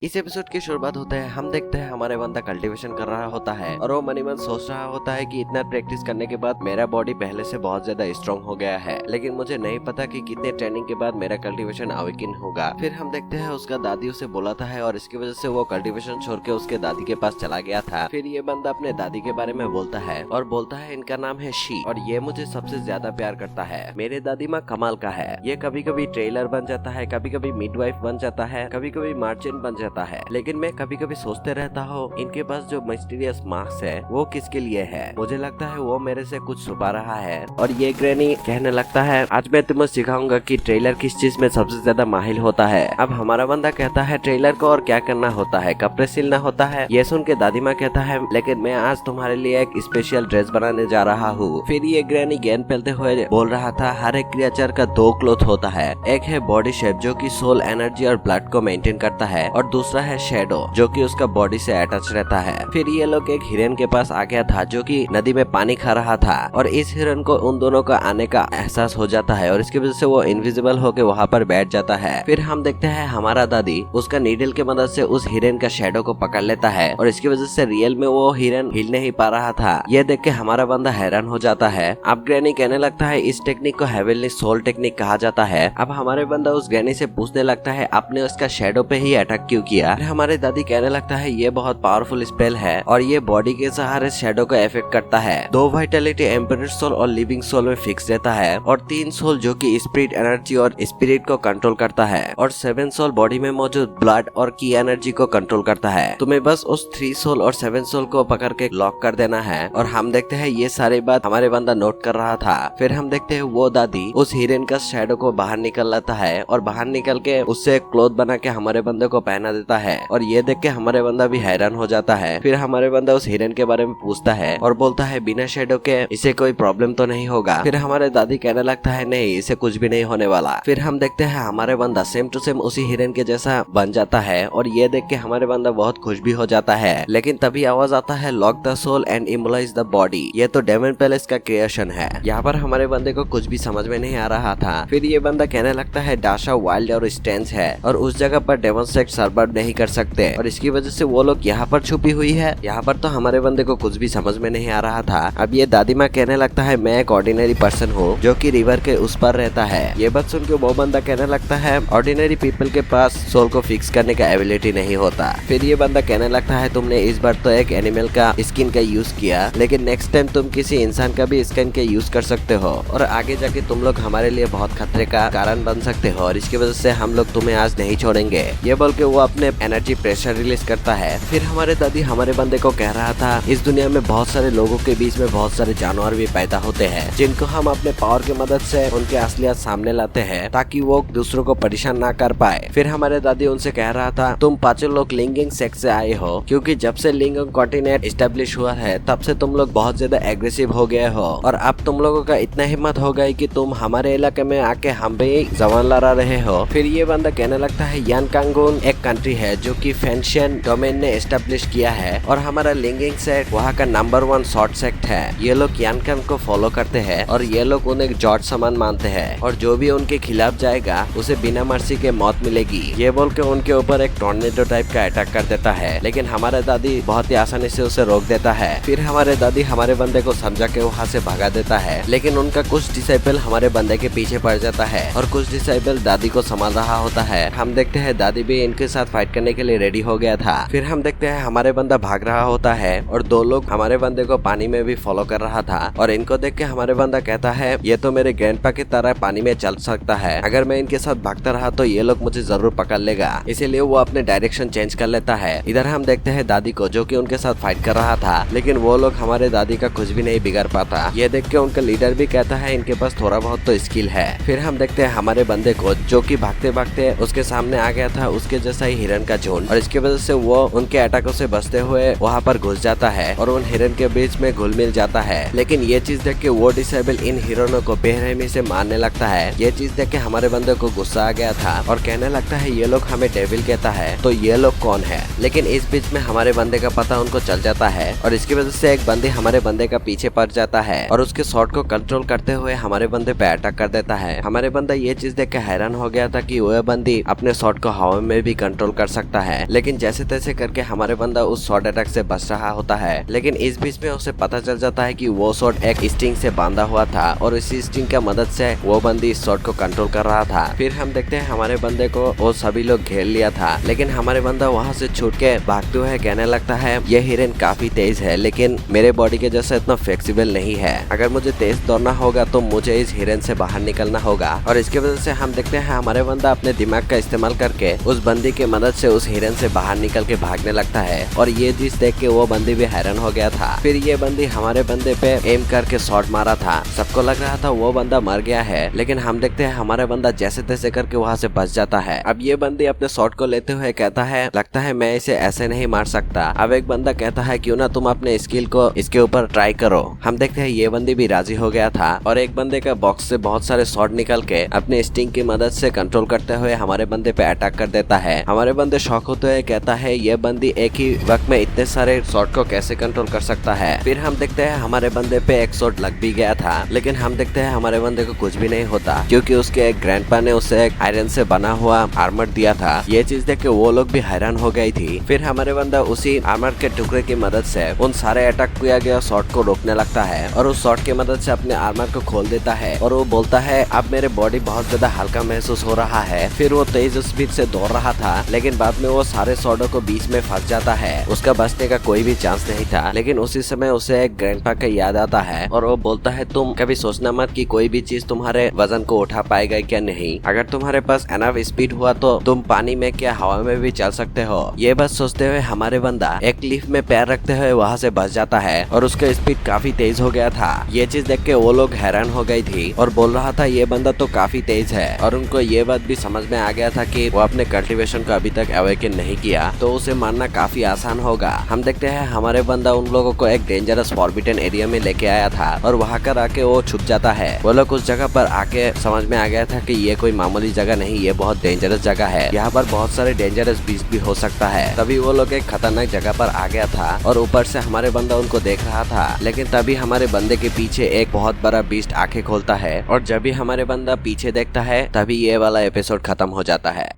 इस एपिसोड की शुरुआत होते हैं हम देखते हैं हमारे बंदा कल्टीवेशन कर रहा होता है और वो मन ही मन सोच रहा होता है कि इतना प्रैक्टिस करने के बाद मेरा बॉडी पहले से बहुत ज्यादा स्ट्रॉन्ग हो गया है, लेकिन मुझे नहीं पता कि कितने ट्रेनिंग के बाद मेरा कल्टीवेशन अवेकिन होगा। फिर हम देखते हैं उसका दादी उसे बुलाता है और इसकी वजह से वो कल्टीवेशन छोड़ के उसके दादी के पास चला गया था। फिर ये बंदा अपने दादी के बारे में बोलता है और बोलता है इनका नाम है शी और ये मुझे सबसे ज्यादा प्यार करता है। मेरे दादी माँ कमाल का है, ये कभी कभी ट्रेलर बन जाता है, कभी कभी मिडवाइफ बन जाता है, कभी कभी मर्चेंट बन जाता है, लेकिन मैं कभी कभी सोचते रहता हूँ इनके पास जो मिस्टीरियस मार्क्स है वो किसके लिए है। मुझे लगता है वो मेरे से कुछ छुपा रहा है। और ये ग्रैनी कहने लगता है आज मैं तुम्हें सिखाऊंगा कि ट्रेलर किस चीज में सबसे ज्यादा माहिर होता है। अब हमारा बंदा कहता है ट्रेलर को और क्या करना होता है, कपड़े सिलना होता है। ये सुन के दादी माँ कहता है लेकिन मैं आज तुम्हारे लिए एक स्पेशल ड्रेस बनाने जा रहा हूँ। फिर ये ग्रैनी गेंद फैलते हुए बोल रहा था हर एक क्रिएचर का दो क्लोथ होता है, एक है बॉडी शेप जो कि सोल, एनर्जी और ब्लड को मेंटेन करता है और दूसरा है शेडो जो कि उसका बॉडी से अटैच रहता है। फिर ये लोग एक हिरन के पास आ गया था जो कि नदी में पानी खा रहा था और इस हिरन को उन दोनों का आने का एहसास हो जाता है और इसकी वजह से वो इनविजिबल होके वहाँ पर बैठ जाता है। फिर हम देखते हैं हमारा दादी उसका नीडल की मदद से उस हिरन का शेडो को पकड़ लेता है और इसकी वजह से रियल में वो हिरन हिल नहीं पा रहा था। ये देख के हमारा बंदा हैरान हो जाता है। अब ग्रैनी कहने लगता है इस टेक्निक को हेवनली सोल टेक्निक कहा जाता है। अब हमारे बंदा उस ग्रैनी से पूछने लगता है आपने उसका शेडो पे ही अटैक क्यों किया। हमारे दादी कहने लगता है ये बहुत पावरफुल स्पेल है और ये बॉडी के सहारे शेडो को इफेक्ट करता है। 2 वाइटलिटी एम्परर सोल और लिविंग सोल में फिक्स रहता है और 3 सोल जो कि स्पिरिट एनर्जी और स्पिरिट को कंट्रोल करता है और 7 सोल बॉडी में मौजूद ब्लड और की एनर्जी को कंट्रोल करता है। तुम्हें बस उस 3 सोल और 7 सोल को पकड़ के लॉक कर देना है। और हम देखते हैं ये सारी बात हमारे बंदा नोट कर रहा था। फिर हम देखते हैं वो दादी उस हिरन का शेडो को बाहर निकल लाता है और बाहर निकल के उससे क्लोथ बना के हमारे बंदे को पहना देता है और ये देख के हमारे बंदा भी हैरान हो जाता है। फिर हमारे बंदा उस हिरन के बारे में पूछता है और बोलता है बिना शेडो के इसे कोई प्रॉब्लम तो नहीं होगा। फिर हमारे दादी कहने लगता है नहीं इसे कुछ भी नहीं होने वाला। फिर हम देखते हैं हमारे बंदा सेम टू सेम उसी हिरन के जैसा बन जाता है और ये देख के हमारे बंदा बहुत खुश भी हो जाता है। लेकिन तभी आवाज आता है lock the soul and immolate the body. ये तो डेमन पैलेस का क्रिएशन है। यहाँ पर हमारे बंदे को कुछ भी समझ में नहीं आ रहा था। फिर ये बंदा कहने लगता है डाशा वाइल्ड और स्टेंस है और उस जगह पर डेमन सेक्ट सर्वाइव नहीं कर सकते और इसकी वजह से वो लोग यहाँ पर छुपी हुई है। यहाँ पर तो हमारे बंदे को कुछ भी समझ में नहीं आ रहा था। अब ये दादी माँ कहने लगता है मैं एक ऑर्डिनरी पर्सन हूँ जो कि रिवर के उस पर रहता है। ये बात सुन के वो बंदा कहने लगता है ऑर्डिनरी पीपल के पास सोल को फिक्स करने का एबिलिटी नहीं होता। फिर ये बंदा कहने लगता है तुमने इस बार तो एक एनिमल का स्किन का यूज किया, लेकिन नेक्स्ट टाइम तुम किसी इंसान का भी स्किन का यूज कर सकते हो और आगे जाके तुम लोग हमारे लिए बहुत खतरे का कारण बन सकते हो और इसकी वजह से हम लोग तुम्हें आज नहीं छोड़ेंगे। ये बोल के वो अपने एनर्जी प्रेशर रिलीज करता है। फिर हमारे दादी हमारे बंदे को कह रहा था इस दुनिया में बहुत सारे लोगों के बीच में बहुत सारे जानवर भी पैदा होते हैं जिनको हम अपने पावर की मदद से उनके असलियत सामने लाते हैं ताकि वो दूसरों को परेशान ना कर पाए। फिर हमारे दादी उनसे कह रहा था तुम पांचों लोग लिंगिंग सेक्स से आए हो क्योंकि जब से लिंगिंग कॉन्टिनेंट एस्टेब्लिश हुआ है तब से तुम लोग बहुत ज्यादा एग्रेसिव हो गए हो और अब तुम लोगों का इतना हिम्मत हो गई कि तुम हमारे इलाके में आके हम भी जवान लड़ा रहे हो। फिर ये बंदा कहने लगता है यान कांगून एक कंट्री है जो कि फेंशियन डोमेन ने एस्टेब्लिश किया है और हमारा लिंगिंग सेक्ट वहाँ का नंबर 1 शॉर्ट सेक्ट है। ये लोग यानकान को फॉलो करते हैं और ये लोग उन्हें जॉर्ज समान मानते हैं और जो भी उनके खिलाफ जाएगा उसे बिना मर्सी के मौत मिलेगी। ये बोल के उनके ऊपर एक टॉर्नेडो टाइप का अटैक कर देता है, लेकिन हमारे दादी बहुत ही आसानी से उसे रोक देता है। फिर हमारे दादी हमारे बंदे को समझा के वहाँ से भगा देता है, लेकिन उनका कुछ डिसाइपल हमारे बंदे के पीछे पड़ जाता है और कुछ डिसाइपल दादी को संभाल रहा होता है। हम देखते हैं दादी भी इनके साथ फाइट करने के लिए रेडी हो गया था। फिर हम देखते हैं हमारे बंदा भाग रहा होता है और 2 लोग हमारे बंदे को पानी में भी फॉलो कर रहा था और इनको देख के हमारे बंदा कहता है ये तो मेरे ग्रैंडपा की तरह पानी में चल सकता है, अगर मैं इनके साथ भागता रहा तो ये लोग मुझे जरूर पकड़ लेगा। इसीलिए वो अपने डायरेक्शन चेंज कर लेता है। इधर हम देखते हैं दादी को जो कि उनके साथ फाइट कर रहा था, लेकिन वो लोग हमारे दादी का कुछ भी नहीं बिगाड़ पाता। ये देख के उनका लीडर भी कहता है इनके पास थोड़ा बहुत तो स्किल है। फिर हम देखते हैं हमारे बंदे को जो कि भागते भागते उसके सामने आ गया था उसके जैसा ही हिरन का झुंड और इसकी वजह से वो उनके अटैकों से बचते हुए वहाँ पर घुस जाता है और उन हिरन के बीच में घुल मिल जाता है। लेकिन ये चीज देख के वो डिसेबल इन हिरनों को बेरहमी से मारने लगता है। ये चीज देख के हमारे बंदे को गुस्सा आ गया था और कहने लगता है ये लोग हमें डेविल कहता है तो ये लोग कौन है। लेकिन इस बीच में हमारे बंदे का पता उनको चल जाता है और इसकी वजह से एक बंदी हमारे बंदे का पीछे पड़ जाता है और उसके शॉट को कंट्रोल करते हुए हमारे बंदे पे अटैक कर देता है। हमारे बंदा ये चीज देख के हैरान हो गया था कि वह बंदी अपने शॉट को हवा में भी कंट्रोल कंट्रोल कर सकता है। लेकिन जैसे तैसे करके हमारे बंदा उस शॉर्ट अटैक से बच रहा होता है। लेकिन इस बीच में उसे पता चल जाता है कि वो शॉर्ट एक स्टिंग से बांधा हुआ था और इसी स्टिंग का मदद से वो बंदी इस शॉर्ट को कंट्रोल कर रहा था। फिर हम देखते हैं हमारे बंदे को वो सभी लोग घेर लिया था, लेकिन हमारे बंदा वहाँ से छूट के भागते हुए कहने लगता है ये हिरन काफी तेज है, लेकिन मेरे बॉडी के जैसा इतना फ्लेक्सिबल नहीं है। अगर मुझे तेज दौड़ना होगा तो मुझे इस हिरन से बाहर निकलना होगा। और इसके वजह से हम देखते हैं हमारे बंदा अपने दिमाग का इस्तेमाल करके उस बंदी की मदद से उस हिरन से बाहर निकल के भागने लगता है। और ये चीज देख के वो बंदी भी हैरान हो गया था। फिर ये बंदी हमारे बंदे पे एम करके शॉट मारा था। सबको लग रहा था वो बंदा मर गया है, लेकिन हम देखते हैं हमारा बंदा जैसे तैसे करके वहाँ से बच जाता है। अब ये बंदी अपने शॉट को लेते हुए कहता है लगता है मैं इसे ऐसे नहीं मार सकता। अब एक बंदा कहता है क्यों ना तुम अपने स्किल को इसके ऊपर ट्राई करो। हम देखते हैं ये बंदी भी राजी हो गया था और एक बंदे का बॉक्स से बहुत सारे शॉट निकल के अपने स्टिंग की मदद से कंट्रोल करते हुए हमारे बंदे पे अटैक कर देता है। हमारे बंदे शॉक होते हुए कहता है ये बंदी एक ही वक्त में इतने सारे शॉट को कैसे कंट्रोल कर सकता है। फिर हम देखते हैं हमारे बंदे पे एक शॉट लग भी गया था, लेकिन हम देखते हैं हमारे बंदे को कुछ भी नहीं होता क्योंकि उसके एक ग्रैंडपा ने उसे एक आयरन से बना हुआ आर्मर दिया था। ये चीज देख के वो लोग भी हैरान हो गई थी। फिर हमारे बंदा उसी आर्मर के टुकड़े की मदद से उन सारे अटैक किया गया शॉट को रोकने लगता है और उस शॉट की मदद से अपने आर्मर को खोल देता है और वो बोलता है अब मेरे बॉडी बहुत ज्यादा हल्का महसूस हो रहा है। फिर वो तेज स्पीड से दौड़ रहा था, लेकिन बाद में वो सारे शॉटों को बीच में फंस जाता है। उसका बचने का कोई भी चांस नहीं था, लेकिन उसी समय उसे एक ग्रैंडपा का याद आता है और वो बोलता है तुम कभी सोचना मत कि कोई भी चीज तुम्हारे वजन को उठा पाएगा क्या नहीं। अगर तुम्हारे पास एनफ स्पीड हुआ तो तुम पानी में क्या हवा में भी चल सकते हो। ये बात सोचते हुए हमारे बंदा एक क्लिफ में पैर रखते हुए वहाँ से बच जाता है और उसका स्पीड काफी तेज हो गया था। ये चीज देख के वो लोग हैरान हो गई थी और बोल रहा था ये बंदा तो काफी तेज है। और उनको ये बात भी समझ में आ गया था कि वो अपने कल्टीवेशन को अभी तक अवेकन नहीं किया, तो उसे मारना काफी आसान होगा। हम देखते हैं हमारे बंदा उन लोगों को एक डेंजरस फॉरबिडन एरिया में लेके आया था और वहाँ कर आके वो छुप जाता है। वो लोग उस जगह पर आके समझ में आ गया था कि ये कोई मामूली जगह नहीं, ये बहुत डेंजरस जगह है। यहाँ पर बहुत सारे डेंजरस बीस्ट भी हो सकता है। तभी वो लोग एक खतरनाक जगह पर आ गया था और ऊपर से हमारे बंदा उनको देख रहा था, लेकिन तभी हमारे बंदे के पीछे एक बहुत बड़ा बीस्ट आंखें खोलता है और जब भी हमारे बंदा पीछे देखता है तभी ये वाला एपिसोड खत्म हो जाता है।